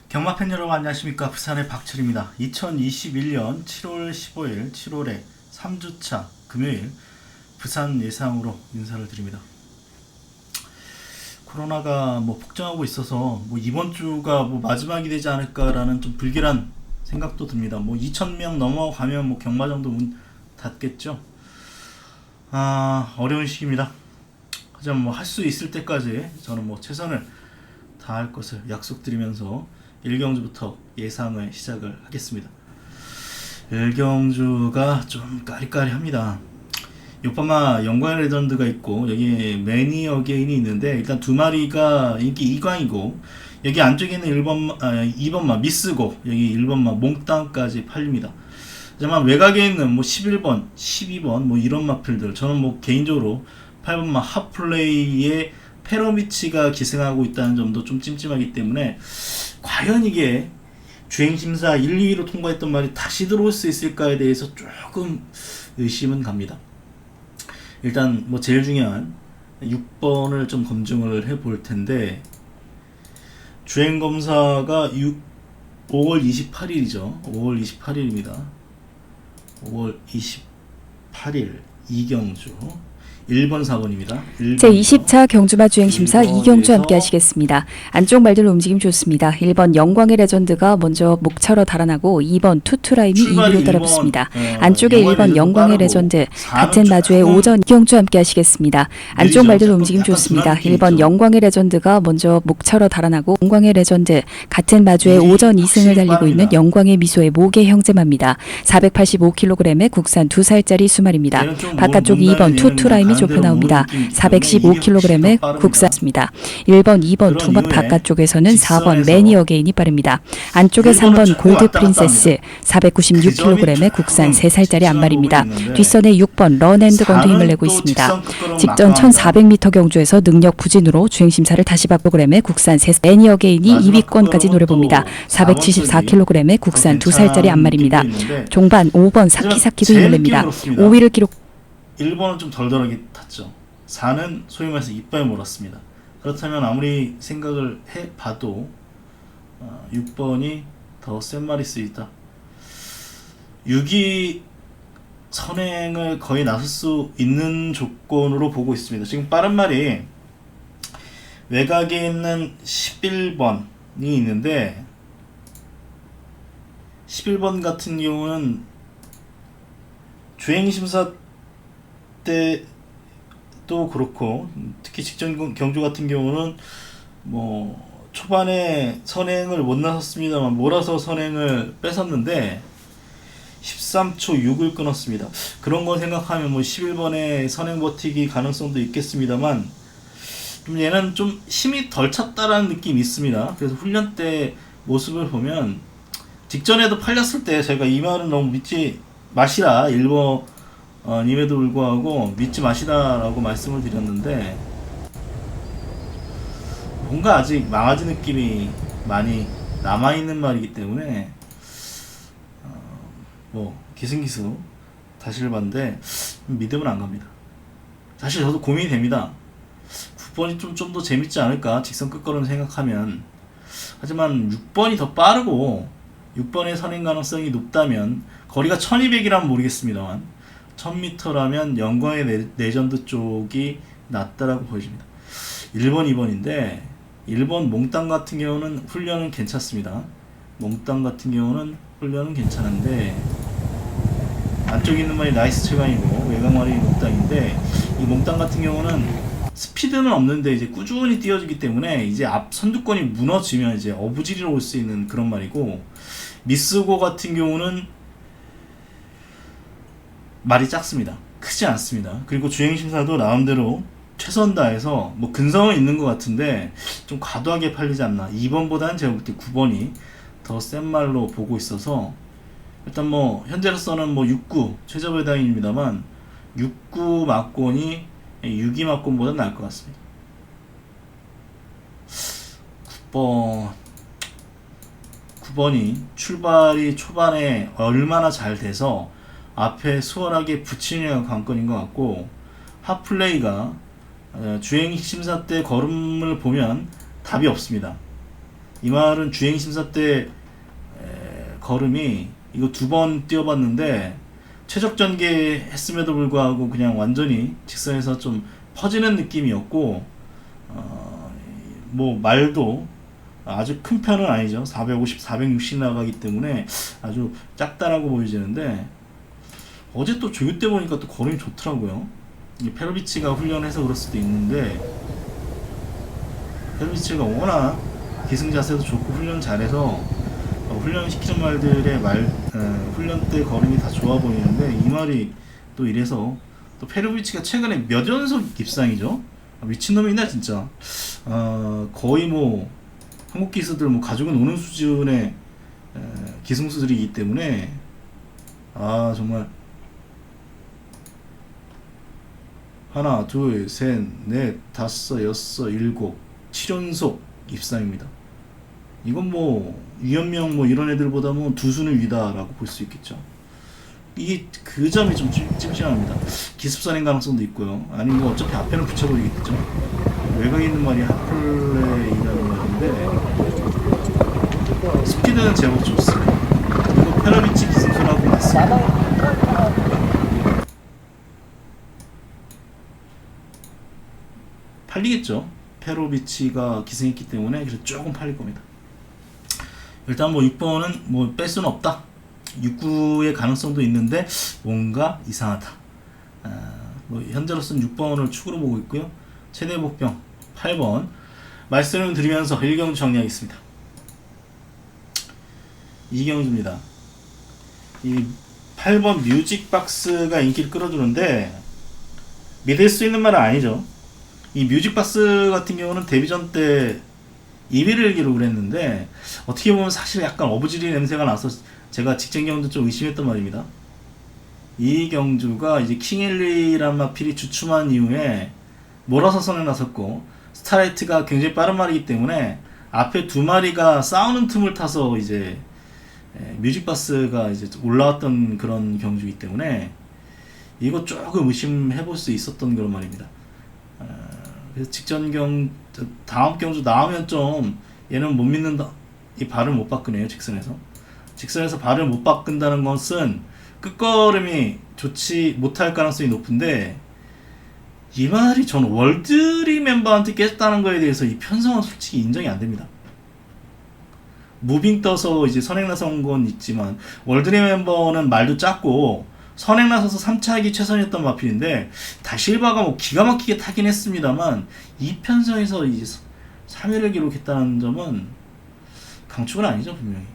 경마팬 여러분 안녕하십니까. 부산의 박철입니다. 2021년 7월 15일 7월의 3주차 금요일 부산 예상으로 인사를 드립니다. 코로나가 폭증하고 있어서 이번 주가 마지막이 되지 않을까라는 좀 불길한 생각도 듭니다. 2,000명 넘어가면 경마장도 문 닫겠죠. 어려운 시기입니다. 하지만 할 수 있을 때까지 저는 최선을 다할 것을 약속드리면서 1경주부터 예상을 시작을 하겠습니다. 1경주가 좀 까리까리합니다. 요파마 영광의 레전드가 있고 여기 매니 어게인이 있는데, 일단 두 마리가 인기 2강이고 여기 안쪽에 있는 2번마 미스고 여기 1번마 몽땅까지 팔립니다. 하지만 외곽에 있는 11번, 12번 이런 마필들, 저는 개인적으로 8번마 핫플레이의 페로미치가 기승하고 있다는 점도 좀 찜찜하기 때문에 과연 이게 주행심사 1, 2위로 통과했던 말이 다시 들어올 수 있을까에 대해서 조금 의심은 갑니다. 일단 제일 중요한 6번을 좀 검증을 해볼 텐데, 주행검사가 5월 28일이죠. 5월 28일입니다. 5월 28일 이경주 1번 4번입니다. 제20차 경주마 주행심사 이경주 함께 하시겠습니다. 안쪽 말들 움직임 좋습니다. 1번 영광의 레전드가 먼저 목차로 달아나고 2번 투투라임이 2위로 따라붙습니다. 안쪽에 1번 영광의 레전드, 같은 마주의 오전 이경주 함께 하시겠습니다. 안쪽 말들 움직임 좋습니다. 1번 영광의 레전드가 먼저 목차로 달아나고 영광의 레전드, 같은 마주의 오전 2승을 달리고 있는 영광의 미소의 모계 형제마입니다. 485kg의 국산 2살짜리 수말입니다. 바깥쪽 2번 투투라임이 좁혀 나옵니다. 415kg의 국산입니다. 1번, 2번 두 번 바깥쪽에서는 4번 매니 어게인이 빠릅니다. 안쪽에 3번 골드 프린세스 496kg의 국산 3살짜리 안말입니다. 뒷선에 6번 런앤드 건도 힘을 내고 있습니다. 직전 1400m 경주에서 능력 부진으로 주행심사를 다시 받고 그램의 국산 매니 어게인이 2위권까지 노려봅니다. 474kg의 국산 2살짜리 안말입니다. 종반 5번 사키사키도 힘을 냅니다. 5위를 기록 1번은 좀 덜덜하게 탔죠. 4는 소위 말해서 이빨 몰았습니다. 그렇다면 아무리 생각을 해봐도 6번이 더 센 말일 수 있다. 6이 선행을 거의 나설 수 있는 조건으로 보고 있습니다. 지금 빠른 말이 외곽에 있는 11번이 있는데, 11번 같은 경우는 주행심사 때도 그렇고 특히 직전 경주 같은 경우는 초반에 선행을 못 나섰습니다만 몰아서 선행을 뺏었는데 13초 6을 끊었습니다. 그런 거 생각하면 11번에 선행 버티기 가능성도 있겠습니다만 좀 얘는 좀 힘이 덜 찼다라는 느낌이 있습니다. 그래서 훈련 때 모습을 보면 직전에도 팔렸을 때 제가 이 말은 너무 믿지 마시라 1번 님에도 불구하고 믿지 마시다 라고 말씀을 드렸는데, 뭔가 아직 망아지 느낌이 많이 남아있는 말이기 때문에 기승기승 다시를 봤는데 믿음은 안 갑니다. 사실 저도 고민이 됩니다. 9번이 좀 더 재밌지 않을까, 직선 끝걸음 생각하면. 하지만 6번이 더 빠르고 6번의 선행 가능성이 높다면, 거리가 1200이라면 모르겠습니다만 1000m라면 영광의 레전드 쪽이 낫다라고 보여집니다. 1번, 2번인데 1번 몽땅 같은 경우는 훈련은 괜찮습니다. 몽땅 같은 경우는 훈련은 괜찮은데 안쪽에 있는 말이 나이스 체감이고 외곽 말이 몽땅인데, 이 몽땅 같은 경우는 스피드는 없는데 이제 꾸준히 뛰어주기 때문에 이제 앞 선두권이 무너지면 이제 어부지리로 올 수 있는 그런 말이고, 미스고 같은 경우는 말이 작습니다. 크지 않습니다. 그리고 주행심사도 나름대로 최선 다해서 근성은 있는 것 같은데 좀 과도하게 팔리지 않나. 2번보다는 제가 볼 때 9번이 더 센 말로 보고 있어서, 일단 현재로서는 69 최저 배당입니다만 69 막권이 6위 막권보다 나을 것 같습니다. 9번이 출발이 초반에 얼마나 잘 돼서 앞에 수월하게 붙이느냐가 관건인 것 같고, 핫플레이가 주행 심사 때 걸음을 보면 답이 없습니다. 이 말은 주행 심사 때 걸음이 이거 2번 뛰어봤는데 최적 전개 했음에도 불구하고 그냥 완전히 직선에서 좀 퍼지는 느낌이었고, 뭐 말도 아주 큰 편은 아니죠. 450, 460 나가기 때문에 아주 작다라고 보여지는데, 어제 또 조교 때 보니까 또 걸음이 좋더라고요. 이 페로비치가 훈련해서 그럴 수도 있는데, 페로비치가 워낙 기승 자세도 좋고 훈련 잘해서 훈련시키는 말들의 훈련 때 걸음이 다 좋아 보이는데, 이 말이 또 이래서 또 페로비치가 최근에 몇 연속 입상이죠? 미친놈이네 진짜. 거의 뭐 한국 기수들 뭐 가족은 오는 수준의 기승수들이기 때문에 정말 하나, 둘, 셋, 넷, 다섯, 여섯, 일곱, 7연속 입상입니다. 이건 뭐 유현명 뭐 이런 애들보다 뭐 2수는 위다라고 볼 수 있겠죠. 이게 그 점이 좀 찜찜합니다. 기습선행 가능성도 있고요. 아니 뭐 어차피 앞에는 붙여버리겠죠. 외곽에 있는 말이 핫플레이라는 말인데, 스피드는 제법 좋습니다. 그리고 페라비치 기승선하고 맞습니다. 팔리겠죠. 페로비치가 기승했기 때문에. 그래서 조금 팔릴 겁니다. 일단 뭐 6번은 뭐 뺄 수는 없다. 6구의 가능성도 있는데 뭔가 이상하다. 뭐 현재로서는 6번을 축으로 보고 있고요. 최대 복병 8번 말씀을 드리면서 1경주 정리하겠습니다. 2경주입니다. 이 8번 뮤직박스가 인기를 끌어주는데 믿을 수 있는 말은 아니죠. 이 뮤직박스 같은 경우는 데뷔전 때 2위를 기록을 했는데, 어떻게 보면 사실 약간 어부지리 냄새가 나서 제가 직전 경주 좀 의심했단 말입니다. 이 경주가 이제 킹엘리란 마필이 주춤한 이후에 몰아서 선에 나섰고, 스타라이트가 굉장히 빠른 말이기 때문에 앞에 2마리가 싸우는 틈을 타서 이제 뮤직박스가 이제 올라왔던 그런 경주이기 때문에 이거 조금 의심해볼 수 있었던 그런 말입니다. 그래서 다음 경주 나오면 좀 얘는 못 믿는다, 이 발을 못 바꾸네요. 직선에서 발을 못 바꾼다는 것은 끝걸음이 좋지 못할 가능성이 높은데, 이 말이 저는 월드리 멤버한테 깼다는 거에 대해서 이 편성은 솔직히 인정이 안 됩니다. 무빙 떠서 이제 선행 나선 건 있지만, 월드리 멤버는 말도 작고 선행 나서서 3차하기 최선이었던 마필인데, 다실바가 뭐 기가 막히게 타긴 했습니다만 이 편성에서 이제 3위를 기록했다는 점은 강축은 아니죠. 분명히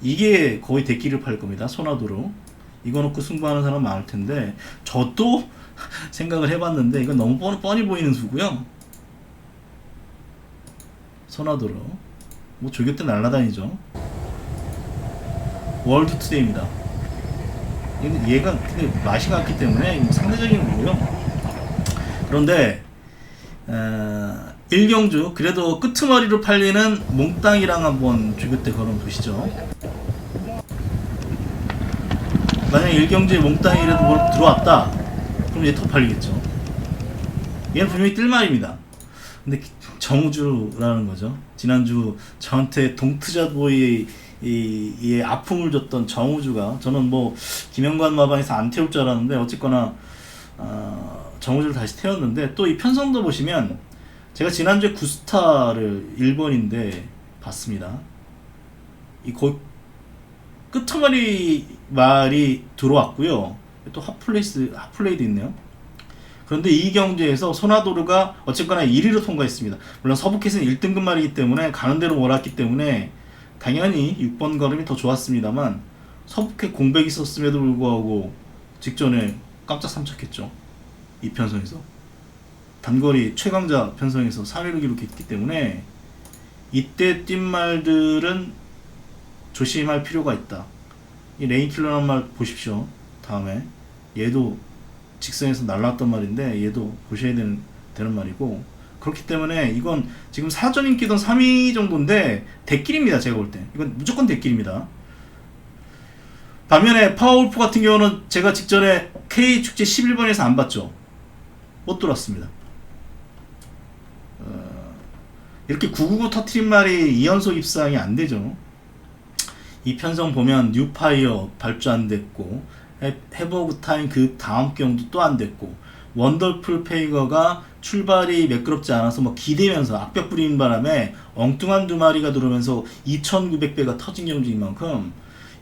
이게 거의 대끼를 팔 겁니다. 소나도로 이거 놓고 승부하는 사람 많을 텐데, 저도 생각을 해봤는데 이건 너무 뻔히 보이는 수고요. 소나도로 뭐 조교 때 날라다니죠. 월드투데이입니다. 얘가 근데 맛이 같기 때문에 상대적인 거고요. 그런데 1경주 그래도 끄트머리로 팔리는 몽땅이랑 한번 조교 때 걸어 보시죠. 만약 1경주에 몽땅이라도 뭐 들어왔다, 그럼 얘 더 팔리겠죠. 얘는 분명히 뜰말입니다. 근데 정우주라는 거죠. 지난주 저한테 동트자보이 이 아픔을 줬던 정우주가, 저는 뭐 김영관 마방에서 안 태울 줄 알았는데 어쨌거나 정우주를 다시 태웠는데, 또 이 편성도 보시면 제가 지난주에 구스타를 1번인데 봤습니다. 이 거의 끄트머리 말이 들어왔고요. 또 핫플레이도 있네요. 그런데 이 경주에서 소나도르가 어쨌거나 1위로 통과했습니다. 물론 서부캣은 1등급 말이기 때문에 가는 대로 몰았기 때문에 당연히 6번 걸음이 더 좋았습니다만, 서부캣 공백이 있었음에도 불구하고 직전에 깜짝 삼척했죠. 이 편성에서 단거리 최강자 편성에서 3위를 기록했기 때문에 이때 뛴 말들은 조심할 필요가 있다. 이 레인킬러라는 말 보십시오. 다음에 얘도 직선에서 날라왔던 말인데 얘도 보셔야 되는 말이고, 그렇기 때문에 이건 지금 사전 인기던 3위 정도인데 대길입니다. 제가 볼 때 이건 무조건 대길입니다. 반면에 파워울프 같은 경우는 제가 직전에 K축제 11번에서 안 봤죠. 못 들어왔습니다. 이렇게 999 터트린 말이 2연속 입상이 안 되죠. 이 편성 보면 뉴파이어 발주 안 됐고, 해브 오브 타임 그 다음 경도 또 안 됐고, 원더풀 페이거가 출발이 매끄럽지 않아서 뭐 기대면서 악벽 부리는 바람에 엉뚱한 두 마리가 들어오면서 2,900배가 터진 경주인 만큼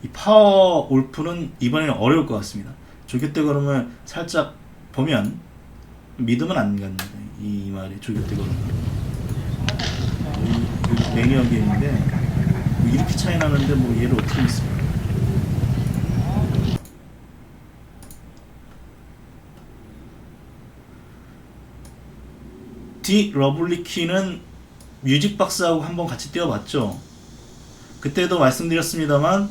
이 파워 올프는 이번에는 어려울 것 같습니다. 조교대 걸음을 살짝 보면 믿으면 안 갑니다. 이 말이 조교대 걸음은 여기 매니어게 있는데 뭐 이렇게 차이 나는데 뭐 얘를 어떻게 믿습니까? 디 러블리키는 뮤직박스하고 한번 같이 뛰어봤죠. 그때도 말씀드렸습니다만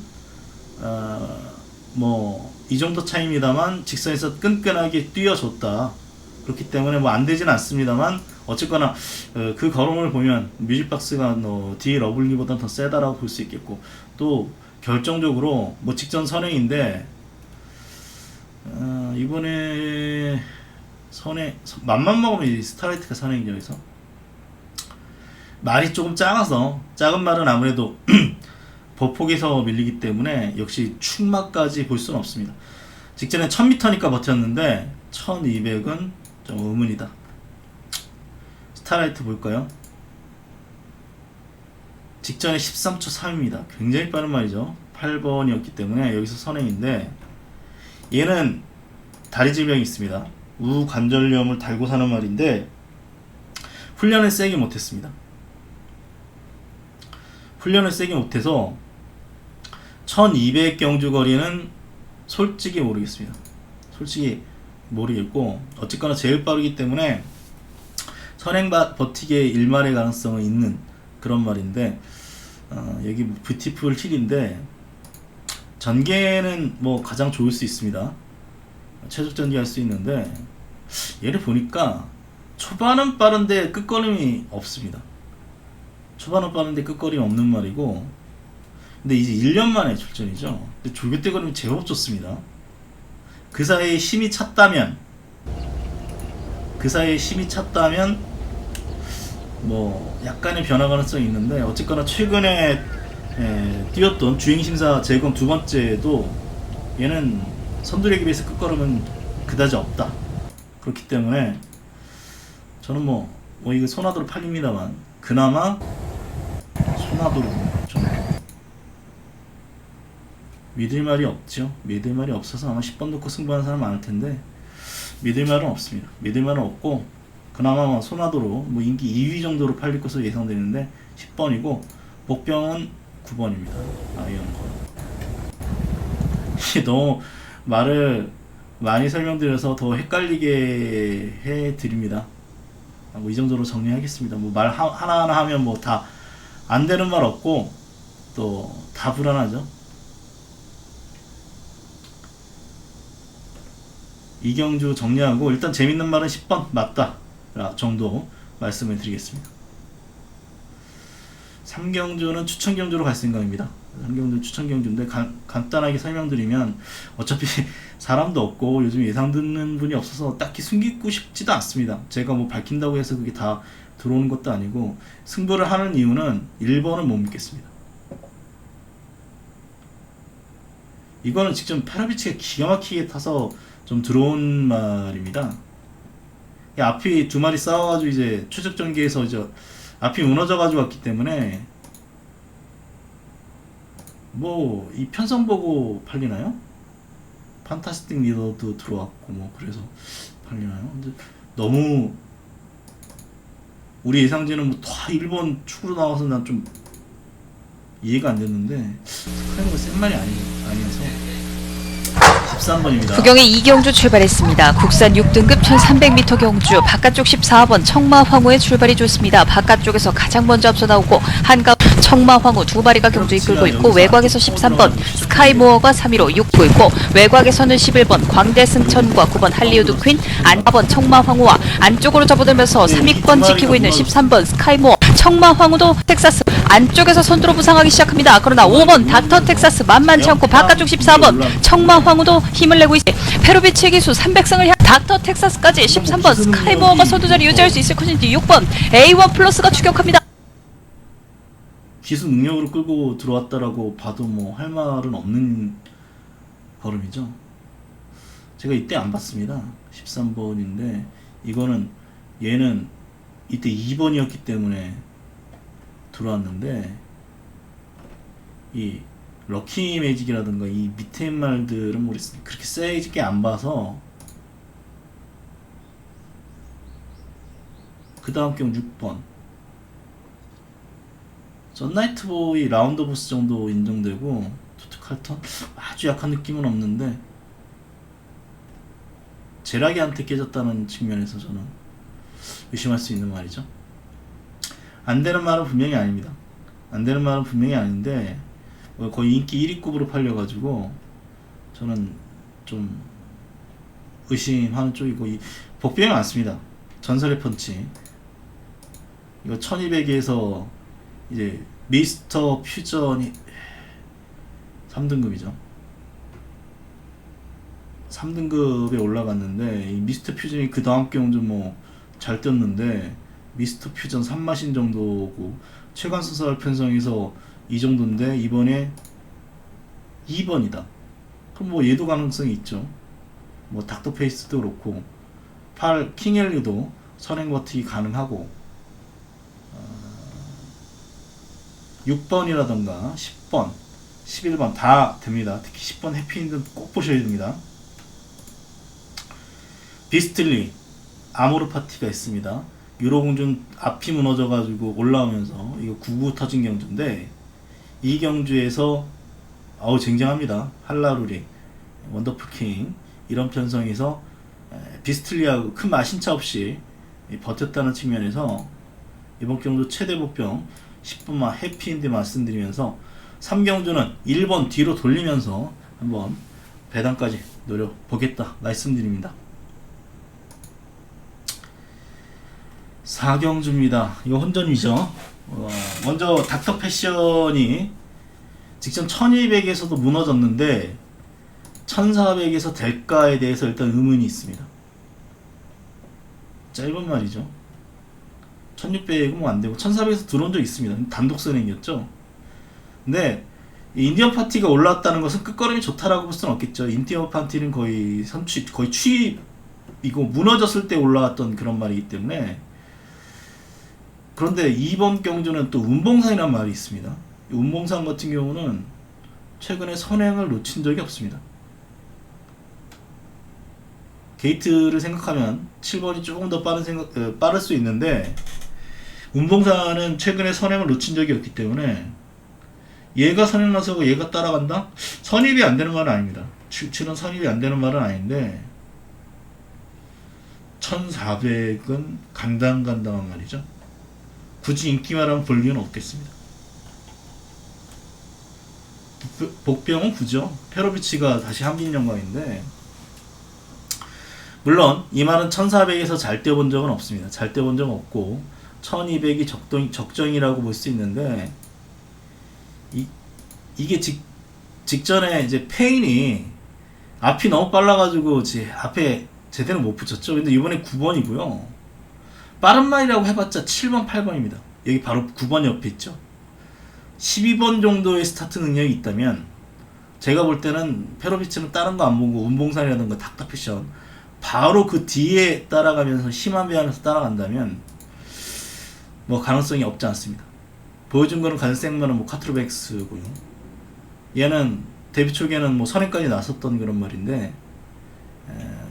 뭐 이 정도 차이입니다만 직선에서 끈끈하게 뛰어줬다. 그렇기 때문에 뭐 안 되진 않습니다만 어쨌거나 그 걸음을 보면 뮤직박스가 디 러블리보다 더 세다라고 볼 수 있겠고, 또 결정적으로 뭐 직전 선행인데 이번에 맘만 먹으면 이 스타라이트가 선행이죠. 여기서 말이 조금 작아서, 작은 말은 아무래도 보폭에서 밀리기 때문에 역시 충마까지 볼 수는 없습니다. 직전에 1000m니까 버텼는데 1200은 좀 의문이다. 스타라이트 볼까요? 직전에 13초 3입니다. 굉장히 빠른 말이죠. 8번이었기 때문에 여기서 선행인데, 얘는 다리 질병이 있습니다. 우관절염을 달고 사는 말인데 훈련을 세게 못했습니다. 훈련을 세게 못해서 1200 경주 거리는 솔직히 모르겠습니다. 솔직히 모르겠고, 어쨌거나 제일 빠르기 때문에 선행 버티기의 일말의 가능성은 있는 그런 말인데, 여기 뷰티풀 힐인데 전개는 뭐 가장 좋을 수 있습니다. 최적 전개할 수 있는데 얘를 보니까 초반은 빠른데 끝걸음이 없습니다. 초반은 빠른데 끝걸음이 없는 말이고, 근데 이제 1년 만에 출전이죠. 근데 조교대 걸음이 제법 좋습니다. 그 사이에 힘이 찼다면 뭐 약간의 변화 가능성이 있는데, 어쨌거나 최근에 뛰었던 주행심사 재검 두 번째도 얘는 선두력에 비해서 끝걸음은 그다지 없다. 그렇기 때문에 저는 뭐 이거 소나도로 팔립니다만 그나마 소나도로 좀 믿을 말이 없죠. 믿을 말이 없어서 아마 10번 놓고 승부하는 사람 많을 텐데 믿을 말은 없습니다. 믿을 말은 없고 그나마 뭐 소나도로 뭐 인기 2위 정도로 팔릴 것으로 예상되는데 10번이고 목병은 9번입니다. 아이언건. 너무 말을 많이 설명드려서 더 헷갈리게 해드립니다. 뭐 이 정도로 정리하겠습니다. 뭐 말 하나하나 하면 뭐 다 안 되는 말 없고 또 다 불안하죠. 이경주 정리하고 일단 재밌는 말은 10번 맞다 정도 말씀을 드리겠습니다. 3경주는 추천경주로 갈 생각입니다. 3경주 추천경주인데 간단하게 설명드리면 어차피 사람도 없고 요즘 예상 듣는 분이 없어서 딱히 숨기고 싶지도 않습니다. 제가 뭐 밝힌다고 해서 그게 다 들어오는 것도 아니고, 승부를 하는 이유는 1번은 못 믿겠습니다. 이거는 직접 페라비치가 기가 막히게 타서 좀 들어온 말입니다. 앞이 두 마리 싸워가지고 이제 추적 전개에서 이제 앞이 무너져가지고 왔기 때문에 뭐 이 편성 보고 팔리나요? 판타스틱 리더도 들어왔고 뭐 그래서 팔리나요? 근데 너무 우리 예상제는 뭐 다 일본 축으로 나와서 난 좀 이해가 안 됐는데 스카이가 센 말이 아니어서 13번입니다. 구경의 이경주 출발했습니다. 국산 6등급 1300m 경주, 바깥쪽 14번 청마황후의 출발이 좋습니다. 바깥쪽에서 가장 먼저 앞서 나오고 한가 청마황후 두 마리가 경주 이끌고 있고, 외곽에서 13번 스카이모어가 3위로 6고 있고, 외곽에서는 11번 광대승천과 9번 할리우드 퀸, 4번 청마황후와 안쪽으로 접어들면서 3위권 지키고 있는 13번 스카이모어, 청마 황우도 텍사스 안쪽에서 선두로 부상하기 시작합니다. 그러나 5번 닥터 텍사스 만만치 않고 바깥쪽 14번 청마 황우도 힘을 내고 있습니다. 페로비치의 기수 300승을 향 닥터 텍사스까지 13번 스카이모어가 선두자리 유지할 수 있을 것인지 6번 A1 플러스가 추격합니다. 기수 능력으로 끌고 들어왔다라고 봐도 뭐 할 말은 없는 걸음이죠. 제가 이때 안 봤습니다. 13번인데 이거는 얘는 이때 2번이었기 때문에 들어왔는데 이 럭키 매직이라든가 이 밑에 말들은 모르겠습니다. 그렇게 세게 안 봐서 그 다음 경우 6번 썬나이트보이 라운드 보스 정도 인정되고 토트 칼턴 아주 약한 느낌은 없는데 제라기한테 깨졌다는 측면에서 저는 의심할 수 있는 말이죠. 안 되는 말은 분명히 아닙니다. 안 되는 말은 분명히 아닌데 거의 인기 1위급으로 팔려가지고 저는 좀 의심하는 쪽이고 이 복병이 많습니다. 전설의 펀치 이거 1200에서 이제 미스터 퓨전이 3등급이죠. 3등급에 올라갔는데 이 미스터 퓨전이 그 다음 경주 뭐 잘 떴는데 미스터 퓨전 3마신 정도고 최관수설 편성에서 이 정도인데 이번에 2번이다. 그럼 뭐 얘도 가능성이 있죠. 뭐 닥터 페이스도 그렇고 8 킹엘리도 선행 버티기 가능하고 6번이라던가 10번 11번 다 됩니다. 특히 10번 해피엔드는 꼭 보셔야 됩니다. 비스틀리 아모르 파티가 있습니다. 유로공준 앞이 무너져가지고 올라오면서 이거 9구 터진 경주인데 이 경주에서 쟁쟁합니다. 할라루리 원더풀 킹 이런 편성에서 비스틀리하고 큰 마신차 없이 버텼다는 측면에서 이번 경주 최대 복병 10분만 해피엔드 말씀드리면서 3경주는 1번 뒤로 돌리면서 한번 배당까지 노려보겠다 말씀드립니다. 4경주입니다. 이거 혼전이죠. 먼저 닥터 패션이 직전 1200에서도 무너졌는데 1400에서 될까에 대해서 일단 의문이 있습니다. 짧은 말이죠. 1600은 뭐 안되고 1400에서 들어온 적 있습니다. 단독 선행이었죠. 근데 인디언 파티가 올라왔다는 것은 끝걸음이 좋다라고 볼 수는 없겠죠. 인디언 파티는 거의 거의 취입이고 무너졌을 때 올라왔던 그런 말이기 때문에. 그런데 이번 경주는 또 운봉산이라는 말이 있습니다. 운봉산 같은 경우는 최근에 선행을 놓친 적이 없습니다. 게이트를 생각하면 7번이 조금 더 빠를 수 있는데 운봉산은 최근에 선행을 놓친 적이 없기 때문에 얘가 선행 나서고 얘가 따라간다? 선입이 안 되는 말은 아닙니다. 7은 선입이 안 되는 말은 아닌데 1400은 간당간당한 말이죠. 굳이 인기만 하면 볼 이유는 없겠습니다. 복병은 9죠. 페로비치가 다시 한빈 영광인데 물론 이 말은 1400에서 잘 뛰어본 적은 없습니다. 잘 뛰어본 적은 없고 1200이 적정이라고 볼 수 있는데 이게 직전에 이제 페인이 앞이 너무 빨라가지고 앞에 제대로 못 붙였죠. 근데 이번에 9번이고요. 빠른 말이라고 해봤자 7번, 8번입니다. 여기 바로 9번 옆에 있죠. 12번 정도의 스타트 능력이 있다면 제가 볼 때는 페로비치는 다른 거 안 보고 운봉산이라든가 닥터피션 바로 그 뒤에 따라가면서 심한 배안에서 따라간다면 뭐 가능성이 없지 않습니다. 보여준 거는 간생만은 뭐 카트로백스고요. 얘는 데뷔 초기에는 뭐 선행까지 나섰던 그런 말인데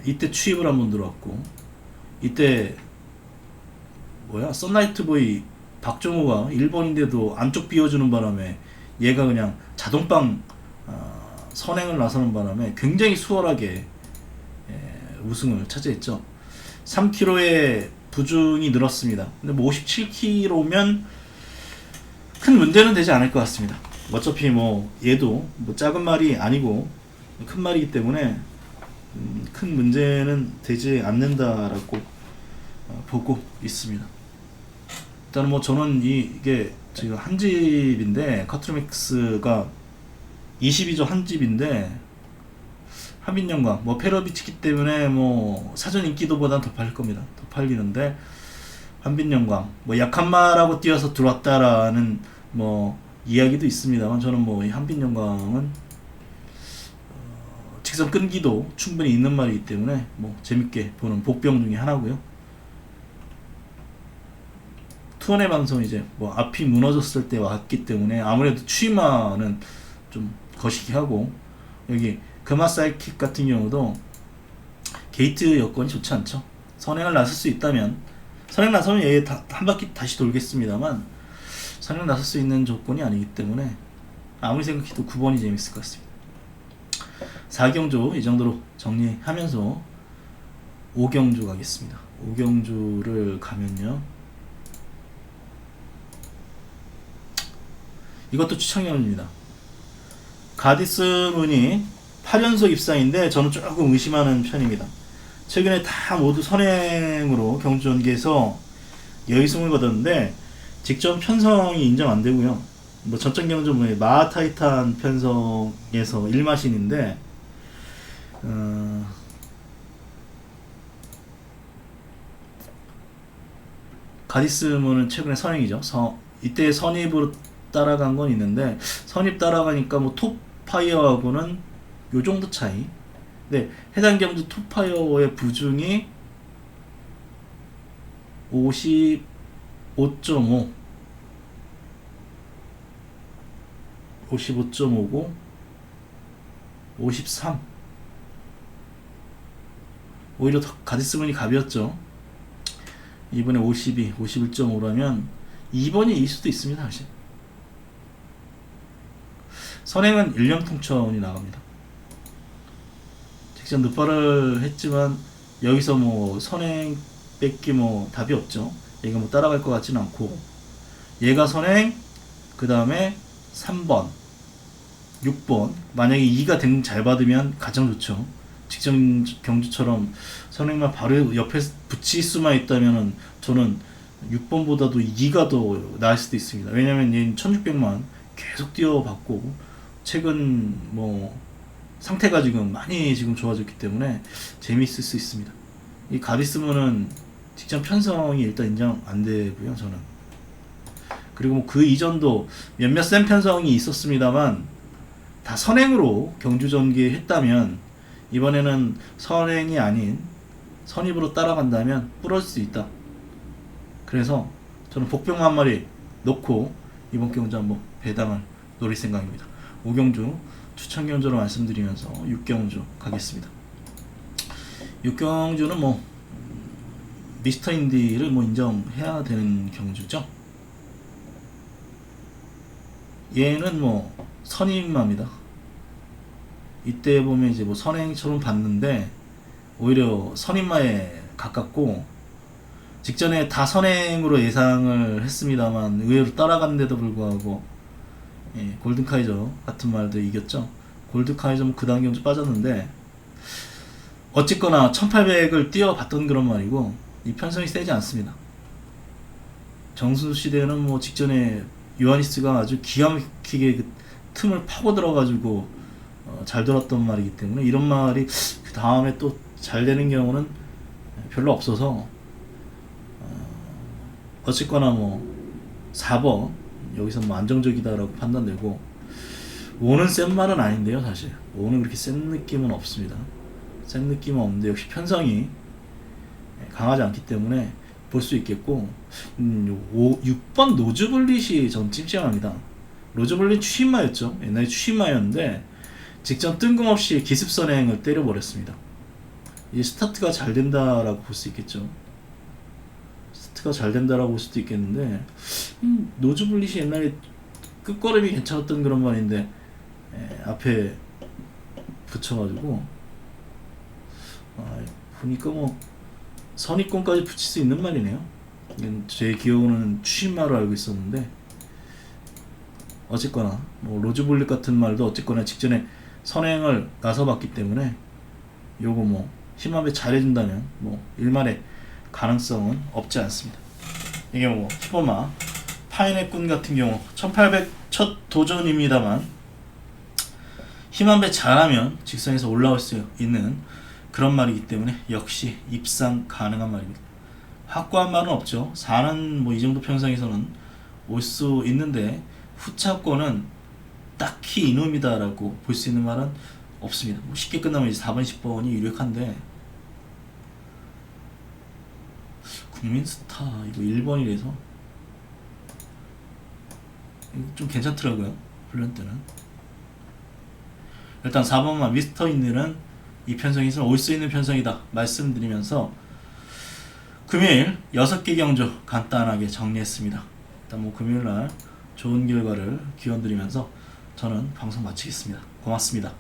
이때 취입을 한번 들어왔고 이때 썬라이트보이 박정호가 1번인데도 안쪽 비워주는 바람에 얘가 그냥 자동빵 선행을 나서는 바람에 굉장히 수월하게 우승을 차지했죠. 3kg의 부중이 늘었습니다. 근데 뭐 57kg면 큰 문제는 되지 않을 것 같습니다. 어차피 뭐 얘도 뭐 작은 말이 아니고 큰 말이기 때문에 큰 문제는 되지 않는다라고 보고 있습니다. 일단은 뭐 저는 이게 지금 한 집인데 카트로맥스가 22조 한 집인데 한빛영광 뭐 패러비치기 때문에 뭐 사전 인기도보단 더 팔릴 겁니다. 더 팔리는데 한빛영광 뭐 약한 말하고 뛰어서 들어왔다라는 뭐 이야기도 있습니다만 저는 뭐 이 한빛영광은 직선 끈기도 충분히 있는 말이기 때문에 뭐 재밌게 보는 복병 중에 하나고요. 투혼의 방송 이제 뭐 앞이 무너졌을 때 왔기 때문에 아무래도 추이마는 좀 거시기 하고 여기 금화 사이킥 같은 경우도 게이트 여건이 좋지 않죠. 선행을 나설 수 있다면 선행 나서면 얘 한 바퀴 다시 돌겠습니다만 선행 나설 수 있는 조건이 아니기 때문에 아무리 생각해도 9번이 재밌을 것 같습니다. 4경주 이 정도로 정리하면서 5경주 가겠습니다. 5경주를 가면요. 이것도 추천형입니다. 가디스 문이 8연속 입상인데 저는 조금 의심하는 편입니다. 최근에 다 모두 선행으로 경주 전기에서 여의승을 거뒀는데 직접 편성이 인정 안 되고요. 뭐 전적 경주 뭐 마타이탄 편성에서 1마신인데 가디스 문은 최근에 선행이죠. 이때 선입으로 따라간 건 있는데 선입 따라가니까 뭐 톱파이어하고는 요 정도 차이. 네, 해당 경주 톱파이어의 부중이 55.5 55.5고 53 오히려 더 가디스문이 가볍죠. 이번에 52, 51.5라면 2번이 일 수도 있습니다. 사실 선행은 1년 통천이 나갑니다. 직접 늑발을 했지만 여기서 뭐 선행 뺏기 뭐 답이 없죠. 얘가 뭐 따라갈 것 같지는 않고 얘가 선행 그 다음에 3번 6번 만약에 2가 등 잘 받으면 가장 좋죠. 직전 경주처럼 선행만 바로 옆에 붙일 수만 있다면은 저는 6번보다도 2가 더 나을 수도 있습니다. 왜냐면 얘는 1600만 계속 뛰어봤고 최근 뭐 상태가 지금 많이 지금 좋아졌기 때문에 재미있을 수 있습니다. 이 가디스문은 직전 편성이 일단 인정 안 되고요. 저는 그리고 뭐 그 이전도 몇몇 센 편성이 있었습니다만 다 선행으로 경주 전개했다면 이번에는 선행이 아닌 선입으로 따라간다면 부러질 수 있다. 그래서 저는 복병 한 마리 놓고 이번 경주 한번 배당을 노릴 생각입니다. 5경주 추천 경주로 말씀드리면서 6경주 가겠습니다. 6경주는 뭐 미스터 인디를 뭐 인정해야 되는 경주죠. 얘는 뭐 선임마입니다. 이때 보면 이제 뭐 선행처럼 봤는데 오히려 선임마에 가깝고 직전에 다 선행으로 예상을 했습니다만 의외로 따라갔는데도 불구하고 골든카이저 같은 말도 이겼죠. 골든카이저 그 다음 경주 빠졌는데 어쨌거나 1800을 뛰어봤던 그런 말이고 이 편성이 세지 않습니다. 정순수 시대는 뭐 직전에 요하니스가 아주 기가 막히게 그 틈을 파고 들어가지고 잘 돌았던 말이기 때문에 이런 말이 그 다음에 또 잘 되는 경우는 별로 없어서 어쨌거나 뭐 4번 여기서 뭐 안정적이다라고 판단되고 5는 센 말은 아닌데요. 사실 5는 그렇게 센 느낌은 없습니다. 센 느낌은 없는데 역시 편성이 강하지 않기 때문에 볼 수 있겠고 6번 노즈블릿이 전 찜찜합니다. 노즈블릿 추신마였죠. 옛날에 추신마였는데 직전 뜬금없이 기습선행을 때려버렸습니다. 이 스타트가 잘 된다라고 볼 수 있겠죠. 스타트가 잘 된다라고 볼 수도 있겠는데 노즈블릿이 옛날에 끝걸음이 괜찮았던 그런 말인데 앞에 붙여가지고 보니까 뭐 선입권까지 붙일 수 있는 말이네요. 제 기억으로는 추신마로 알고 있었는데 어쨌거나 뭐 로즈블릿 같은 말도 어쨌거나 직전에 선행을 나서봤기 때문에 요거 뭐 힘합에 잘해준다면 뭐 일말의 가능성은 없지 않습니다. 이게 뭐 히버마 파인의 꾼 같은 경우 1800 첫 도전입니다만 힘 한 배 잘하면 직선에서 올라올 수 있는 그런 말이기 때문에 역시 입상 가능한 말입니다. 확고한 말은 없죠. 4는 뭐 이 정도 편성에서는 올 수 있는데 후차권은 딱히 이놈이다라고 볼 수 있는 말은 없습니다. 뭐 쉽게 끝나면 이제 4번, 10번이 유력한데 국민스타 이거 1번이라서 이거 좀 괜찮더라고요. 훈련 때는 일단 4번만 미스터 인들은 이 편성에서 올 수 있는 편성이다 말씀드리면서 금요일 6개 경주 간단하게 정리했습니다. 일단 뭐 금요일날 좋은 결과를 기원드리면서 저는 방송 마치겠습니다. 고맙습니다.